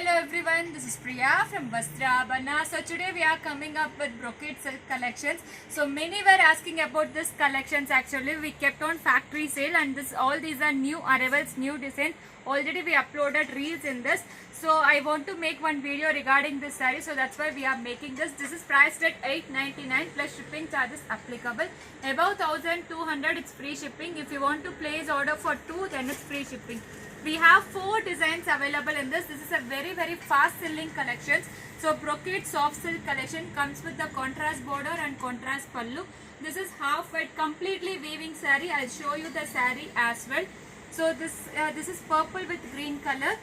Hello everyone, this is Priya from Bana. So today we are coming up with Brocade Silk collections. So many were asking about this collections. Actually we kept on factory sale, and all these are new arrivals, new designs. Already we uploaded reels in this. So I want to make one video regarding this saree. So that's why we are making this. This is priced at $899 plus shipping charges applicable. Above 1200 it's free shipping. If you want to place order for 2, then it's free shipping. We have 4 designs available in this. This is a very fast selling collection. So Brocade soft silk collection comes with the contrast border and contrast pallu. This is half white completely weaving saree. I'll show you the saree as well. So this is purple with green color.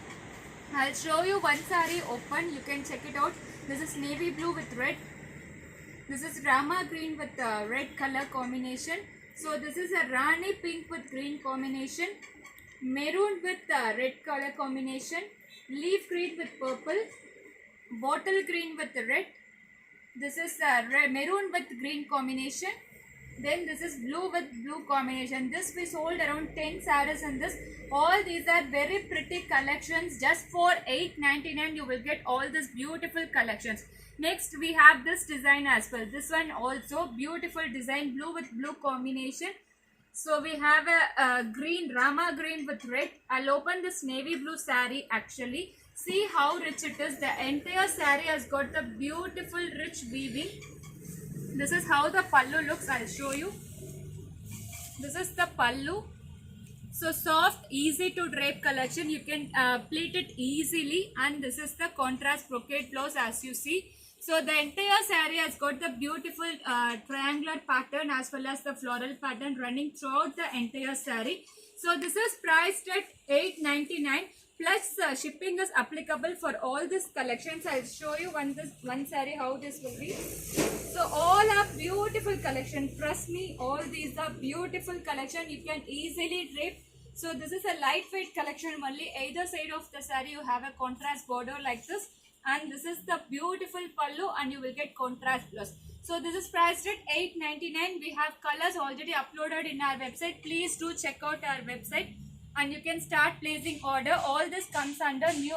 I'll show you one saree open. You can check it out. This is navy blue with red. This is rama green with red color combination. So this is a rani pink with green combination. Maroon with red color combination, leaf green with purple, bottle green with red. This is maroon with green combination. Then this is blue with blue combination. This we sold around 10 sarees in this. All these are very pretty collections. Just for $899 you will get all these beautiful collections. Next we have this design as well. This one also beautiful design, blue with blue combination. So we have a green, rama green with red. I'll open this navy blue saree actually. See how rich it is. The entire saree has got the beautiful rich weaving. This is how the pallu looks. I'll show you. This is the pallu. So soft, easy to drape collection. You can pleat it easily. And this is the contrast brocade blouse as you see. So the entire saree has got the beautiful triangular pattern as well as the floral pattern running throughout the entire saree. So this is priced at $899 plus shipping is applicable for all these collections. I'll show you one saree how this will be. So all are beautiful collection. Trust me, all these are beautiful collection. You can easily drape. So this is a lightweight collection only. Either side of the saree you have a contrast border like this. And this is the beautiful pallu, and you will get contrast plus. So this is priced at $899. We have colors already uploaded in our website. Please do check out our website and you can start placing order. All this comes under new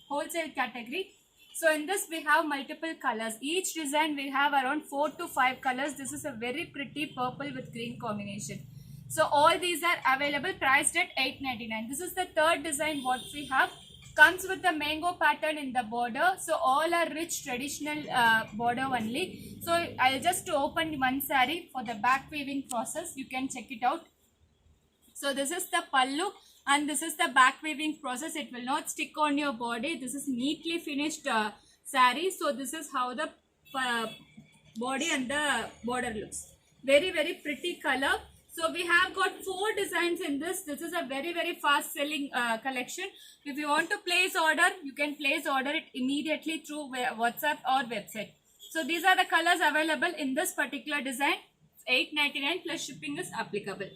wholesale category. So in this we have multiple colors. Each design we have around 4 to 5 colors. This is a very pretty purple with green combination. So all these are available, priced at $899. This is the third design what we have. Comes with the mango pattern in the border. So all are rich traditional border only. So I'll just open one saree for the back weaving process. You can check it out. So this is the pallu and this is the back weaving process. It will not stick on your body. This is neatly finished saree. So this is how the body and the border looks. Very pretty color. So we have got 4 designs in this. This is a very fast selling collection. If you want to place order, you can place order it immediately through WhatsApp or website. So these are the colors available in this particular design. $899 plus shipping is applicable.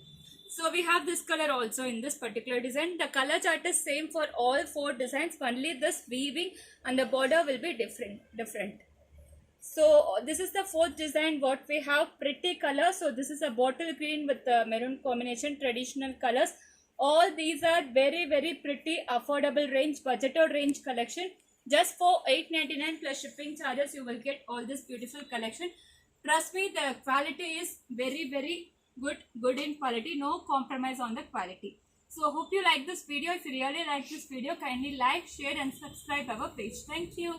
So we have this color also in this particular design. The color chart is same for all 4 designs. Only this weaving and the border will be different. So this is the 4th design what we have, pretty color. So this is a bottle green with the maroon combination, traditional colors. All these are very pretty, affordable range, budgeted range collection. Just for $899 plus shipping charges you will get all this beautiful collection. Trust me, the quality is very good in quality, no compromise on the quality. So hope you like this video. If you really like this video, kindly like, share and subscribe our page. Thank you.